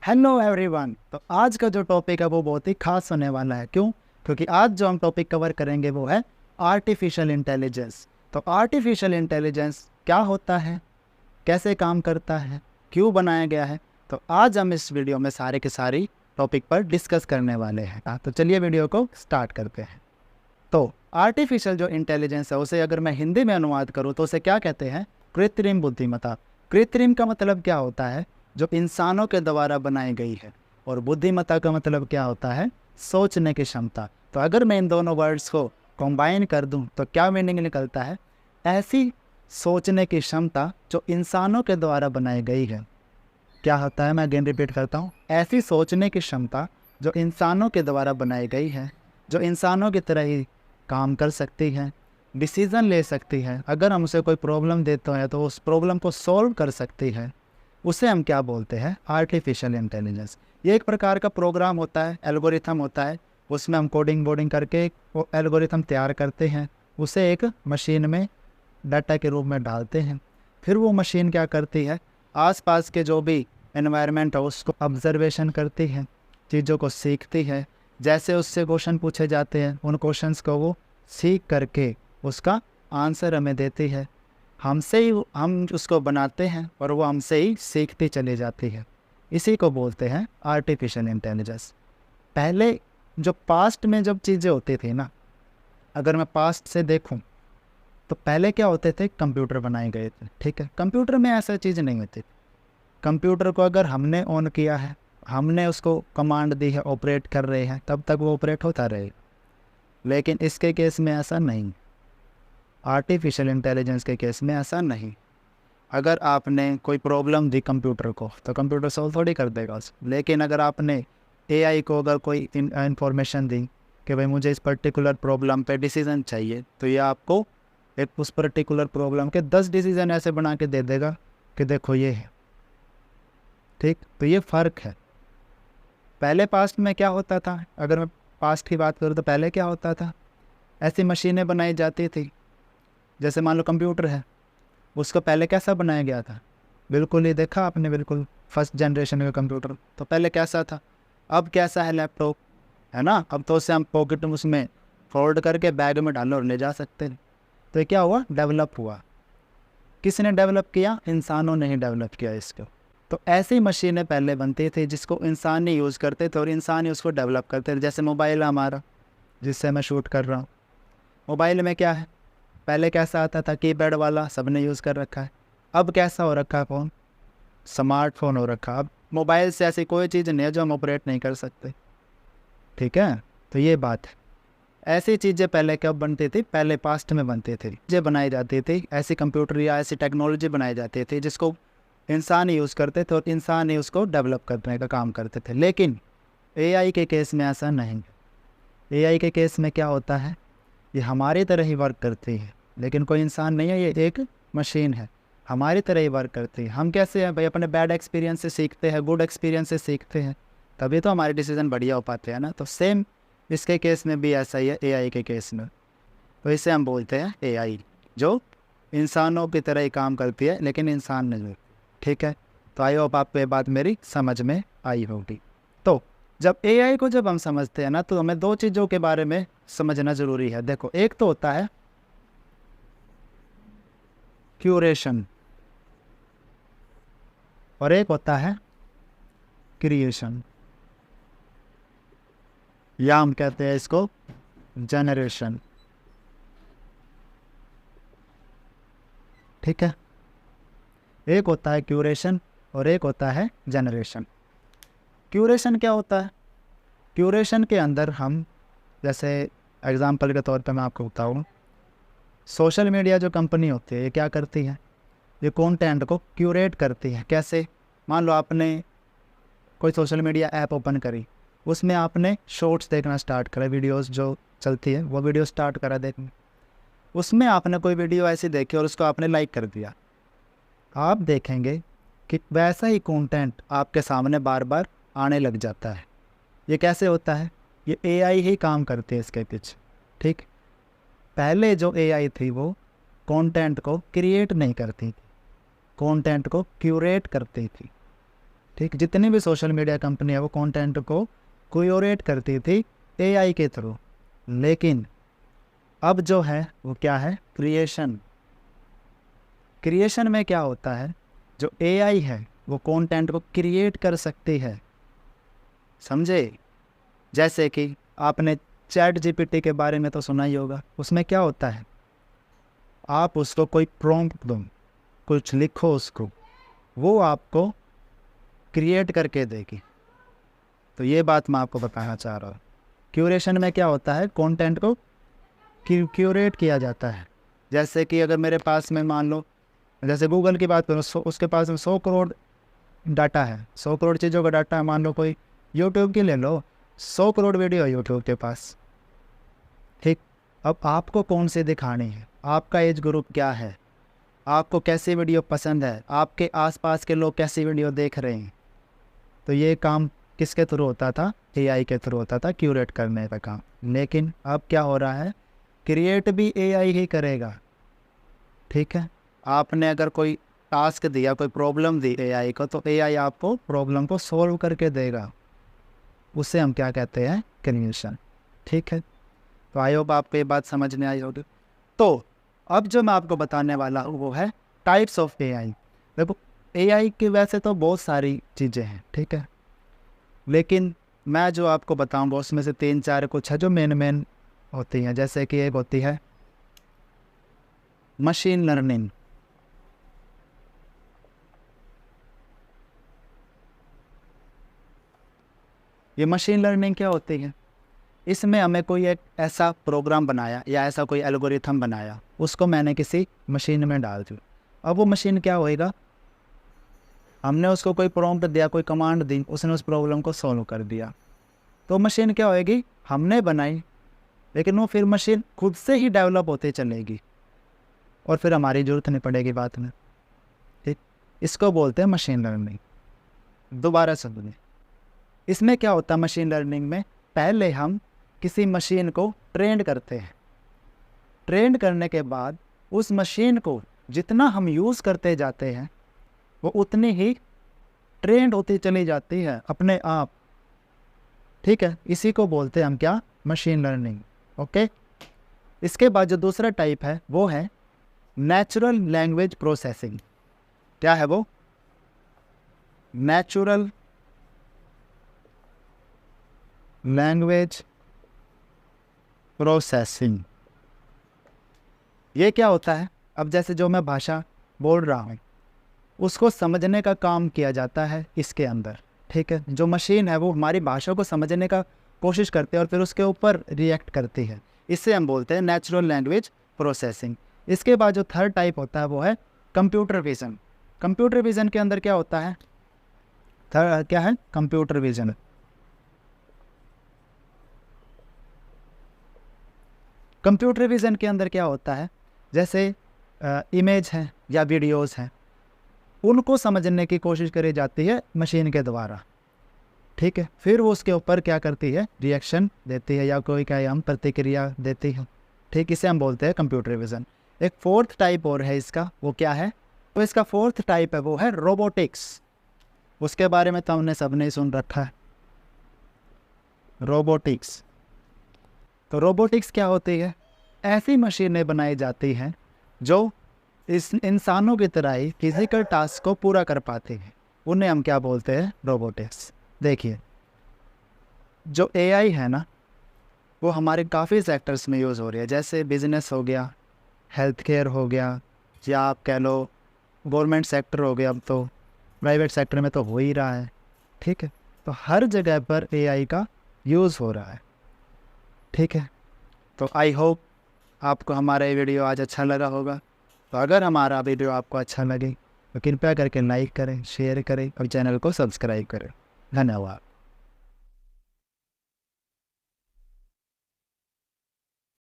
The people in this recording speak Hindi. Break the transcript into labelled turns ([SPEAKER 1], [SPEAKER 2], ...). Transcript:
[SPEAKER 1] Hello everyone. तो आज का जो टॉपिक है वो बहुत ही खास होने वाला है। क्यों? क्योंकि आज जो हम टॉपिक कवर करेंगे वो है आर्टिफिशियल इंटेलिजेंस। तो आर्टिफिशियल इंटेलिजेंस क्या होता है, कैसे काम करता है, क्यों बनाया गया है, तो आज हम इस वीडियो में सारे के सारी टॉपिक पर डिस्कस करने वाले हैं। तो चलिए वीडियो को स्टार्ट करते हैं। तो आर्टिफिशियल जो इंटेलिजेंस है उसे अगर मैं हिंदी में अनुवाद करूँ तो उसे क्या कहते हैं? कृत्रिम बुद्धिमत्ता। कृत्रिम का मतलब क्या होता है? जो इंसानों के द्वारा बनाई गई है। और बुद्धिमत्ता का मतलब क्या होता है? सोचने की क्षमता। तो अगर मैं इन दोनों वर्ड्स को कंबाइन कर दूं तो क्या मीनिंग निकलता है? ऐसी सोचने की क्षमता जो इंसानों के द्वारा बनाई गई है। क्या होता है? मैं अगेन रिपीट करता हूँ। ऐसी सोचने की क्षमता जो इंसानों के द्वारा बनाई गई है, जो इंसानों की तरह ही काम कर सकती है, डिसीज़न ले सकती है, अगर हम उसे कोई प्रॉब्लम देते हैं तो उस प्रॉब्लम को सॉल्व कर सकती है, उसे हम क्या बोलते हैं? Artificial intelligence. ये एक प्रकार का प्रोग्राम होता है, एल्गोरिथम होता है। उसमें हम कोडिंग वोडिंग करके वो एल्गोरिथम तैयार करते हैं, उसे एक मशीन में डाटा के रूप में डालते हैं। फिर वो मशीन क्या करती है? आसपास के जो भी एनवायरनमेंट है उसको ऑब्जर्वेशन करती है, चीज़ों को सीखती है। जैसे उससे क्वेश्चन पूछे जाते हैं उन क्वेश्चंस को वो सीख करके उसका आंसर हमें देती है। हमसे ही हम उसको बनाते हैं और वो हमसे ही सीखती चली जाती है। इसी को बोलते हैं आर्टिफिशियल इंटेलिजेंस। पहले जो पास्ट में जब चीज़ें होती थी ना, अगर मैं पास्ट से देखूं तो पहले क्या होते थे? कंप्यूटर बनाए गए थे। ठीक है, कंप्यूटर में ऐसा चीज़ नहीं होती। कंप्यूटर को अगर हमने ऑन किया है, हमने उसको कमांड दी है, ऑपरेट कर रहे हैं, तब तक वो ऑपरेट होता रहेगा। लेकिन इसके केस में ऐसा नहीं। आर्टिफिशियल इंटेलिजेंस के केस में ऐसा नहीं। अगर आपने कोई प्रॉब्लम दी कंप्यूटर को तो कंप्यूटर सॉल्व थोड़ी कर देगा उसको। लेकिन अगर आपने एआई को अगर कोई इंफॉर्मेशन दी कि भाई मुझे इस पर्टिकुलर प्रॉब्लम पे डिसीजन चाहिए, तो ये आपको एक उस पर्टिकुलर प्रॉब्लम के 10 डिसीजन ऐसे बना के दे देगा कि देखो ये है। ठीक, तो ये फ़र्क है। पहले पास्ट में क्या होता था? अगर मैं पास्ट की बात करूँ तो पहले क्या होता था? ऐसी मशीनें बनाई जाती थी, जैसे मान लो कंप्यूटर है, उसको पहले कैसा बनाया गया था? बिल्कुल ही देखा आपने, बिल्कुल फर्स्ट जनरेशन का कंप्यूटर। तो पहले कैसा था? अब कैसा है लैपटॉप, है ना? अब तो उसे हम पॉकेट में उसमें फोल्ड करके बैग में डालो और ले जा सकते हैं। तो ये क्या हुआ? डेवलप हुआ। किसने डेवलप किया? इंसानों ने ही डेवलप किया इसको। तो ऐसी मशीनें पहले बनती थी जिसको इंसान ही यूज़ करते थे और इंसान ही उसको डेवलप करते थे। जैसे मोबाइल है हमारा, जिससे मैं शूट कर रहा हूँ। मोबाइल में क्या है? पहले कैसा आता था? कीपैड वाला, सबने यूज़ कर रखा है। अब कैसा हो रखा है फ़ोन? स्मार्टफोन हो रखा। अब मोबाइल से ऐसी कोई चीज़ नहीं है जो हम ऑपरेट नहीं कर सकते। ठीक है, तो ये बात है। ऐसी चीज़ें पहले कब बनती थी? पहले पास्ट में बनती थी। चीज़ें बनाई जाती थी, ऐसी कंप्यूटर या ऐसी टेक्नोलॉजी बनाई जाती थी जिसको इंसान ही यूज़ करते थे और इंसान ही उसको डेवलप करने का काम करते थे। लेकिन एआई के केस में ऐसा नहीं। एआई के केस में क्या होता है? ये हमारी तरह ही वर्क करती है, लेकिन कोई इंसान नहीं है, ये एक मशीन है। हमारी तरह ही वर्क करती है। हम कैसे हैं भाई? अपने बैड एक्सपीरियंस से सीखते हैं, गुड एक्सपीरियंस से सीखते हैं, तभी तो हमारे डिसीजन बढ़िया हो पाते हैं ना। तो सेम इसके केस में भी ऐसा ही है, एआई के केस में। तो इसे हम बोलते हैं एआई, जो इंसानों की तरह ही काम करती है लेकिन इंसान नहीं। ठीक है, तो आई होप आपको ये बात मेरी समझ में आई होगी। तो जब एआई को जब हम समझते हैं ना, तो हमें दो चीज़ों के बारे में समझना ज़रूरी है। देखो, एक तो होता है क्यूरेशन और एक होता है क्रिएशन, या हम कहते हैं इसको जनरेशन। ठीक है, एक होता है क्यूरेशन और एक होता है जनरेशन। क्यूरेशन क्या होता है? क्यूरेशन के अंदर हम, जैसे एग्जांपल के तौर पे मैं आपको बताऊँ, सोशल मीडिया जो कंपनी होती है ये क्या करती है? ये कंटेंट को क्यूरेट करती है। कैसे? मान लो आपने कोई सोशल मीडिया ऐप ओपन करी, उसमें आपने शॉर्ट्स देखना स्टार्ट करा, वीडियोस जो चलती है वो वीडियो स्टार्ट करा देखना। उसमें आपने कोई वीडियो ऐसी देखी और उसको आपने लाइक कर दिया, आप देखेंगे कि वैसा ही कंटेंट आपके सामने बार बार आने लग जाता है। ये कैसे होता है? ये एआई ही काम करती है इसके पीछे। ठीक, पहले जो एआई थी वो कंटेंट को क्रिएट नहीं करती थी, कंटेंट को क्यूरेट करती थी। ठीक, जितनी भी सोशल मीडिया कंपनी है वो कंटेंट को क्यूरेट करती थी एआई के थ्रू। लेकिन अब जो है वो क्या है, क्रिएशन। क्रिएशन में क्या होता है, जो एआई है वो कंटेंट को क्रिएट कर सकती है, समझे। जैसे कि आपने चैट जीपीटी के बारे में तो सुना ही होगा। उसमें क्या होता है, आप उसको कोई प्रॉम्प्ट दो, कुछ लिखो उसको, वो आपको क्रिएट करके देगी। तो ये बात मैं आपको बताना चाह रहा हूँ। क्यूरेशन में क्या होता है, कंटेंट को क्यूरेट किया जाता है। जैसे कि अगर मेरे पास में मान लो, जैसे गूगल की बात करो, उसके पास में 100 करोड़ डाटा है, 100 करोड़ चीज़ों का डाटा है। मान लो कोई यूट्यूब की ले लो, 100 करोड़ वीडियो है यूट्यूब के पास, ठीक। अब आपको कौन से दिखानी है, आपका एज ग्रुप क्या है, आपको कैसी वीडियो पसंद है, आपके आसपास के लोग कैसी वीडियो देख रहे हैं। तो ये काम किसके थ्रू होता था, एआई के थ्रू होता था, क्यूरेट करने का काम। लेकिन अब क्या हो रहा है, क्रिएट भी एआई ही करेगा, ठीक है। आपने अगर कोई टास्क दिया, कोई प्रॉब्लम दी एआई को, तो एआई आपको प्रॉब्लम को सॉल्व करके देगा। उसे हम क्या कहते हैं, क्रिएशन, ठीक है। तो आई होप आपको ये बात समझ में आई होगी। तो अब जो मैं आपको बताने वाला हूँ वो है टाइप्स ऑफ एआई। देखो, एआई की वैसे तो बहुत सारी चीज़ें हैं, ठीक है, लेकिन मैं जो आपको बताऊँगा उसमें से 3-4 कुछ है जो मेन होती हैं। जैसे कि एक होती है मशीन लर्निंग। ये मशीन लर्निंग क्या होती है, इसमें हमें कोई एक ऐसा प्रोग्राम बनाया या ऐसा कोई एल्गोरिथम बनाया, उसको मैंने किसी मशीन में डाल दी। अब वो मशीन क्या होएगा, हमने उसको कोई प्रॉम्प्ट दिया, कोई कमांड दी, उसने उस प्रॉब्लम को सॉल्व कर दिया। तो मशीन क्या होएगी, हमने बनाई, लेकिन वो फिर मशीन खुद से ही डेवलप होते चलेगी और फिर हमारी ज़रूरत नहीं पड़ेगी बात में, ठीक। इसको बोलते हैं मशीन लर्निंग। दोबारा सुनिए, इसमें क्या होता है मशीन लर्निंग में, पहले हम किसी मशीन को ट्रेन करते हैं। ट्रेन करने के बाद उस मशीन को जितना हम यूज़ करते जाते हैं वो उतनी ही ट्रेंड होती चली जाती है अपने आप, ठीक है। इसी को बोलते हैं हम क्या, मशीन लर्निंग, ओके। इसके बाद जो दूसरा टाइप है वो है नेचुरल लैंग्वेज प्रोसेसिंग। क्या है वो, नेचुरल लैंग्वेज प्रोसेसिंग। ये क्या होता है, अब जैसे जो मैं भाषा बोल रहा हूँ उसको समझने का काम किया जाता है इसके अंदर, ठीक है। जो मशीन है वो हमारी भाषा को समझने का कोशिश करती है और फिर उसके ऊपर रिएक्ट करती है। इससे हम बोलते हैं नेचुरल लैंग्वेज प्रोसेसिंग। इसके बाद जो थर्ड टाइप होता है वो है कंप्यूटर विज़न। कंप्यूटर विज़न के अंदर क्या होता है, क्या है, कंप्यूटर विज़न। कंप्यूटर विज़न के अंदर क्या होता है, जैसे इमेज है या वीडियोस हैं, उनको समझने की कोशिश करी जाती है मशीन के द्वारा, ठीक है। फिर वो उसके ऊपर क्या करती है, रिएक्शन देती है या कोई क्या हम प्रतिक्रिया देती है, ठीक। इसे हम बोलते हैं कंप्यूटर विज़न। एक फोर्थ टाइप और है इसका, वो क्या है, तो इसका फोर्थ टाइप है वो है रोबोटिक्स। उसके बारे में तो हमने सबने सुन रखा है, रोबोटिक्स। तो रोबोटिक्स क्या होती है, ऐसी मशीनें बनाई जाती हैं जो इस इंसानों की तरह ही फिजिकल टास्क को पूरा कर पाती हैं, उन्हें हम क्या बोलते हैं, रोबोटिक्स। देखिए, जो एआई है ना वो हमारे काफ़ी सेक्टर्स में यूज़ हो रही है। जैसे बिजनेस हो गया, हेल्थ केयर हो गया, या आप कह लो गवर्नमेंट सेक्टर हो गया, अब तो प्राइवेट सेक्टर में तो हो ही रहा है, ठीक है। तो हर जगह पर एआई का यूज़ हो रहा है, ठीक है। तो आई होप आपको हमारा ये वीडियो आज अच्छा लगा होगा। तो अगर हमारा वीडियो आपको अच्छा लगे तो कृपया करके लाइक करें, शेयर करें और चैनल को सब्सक्राइब करें। धन्यवाद।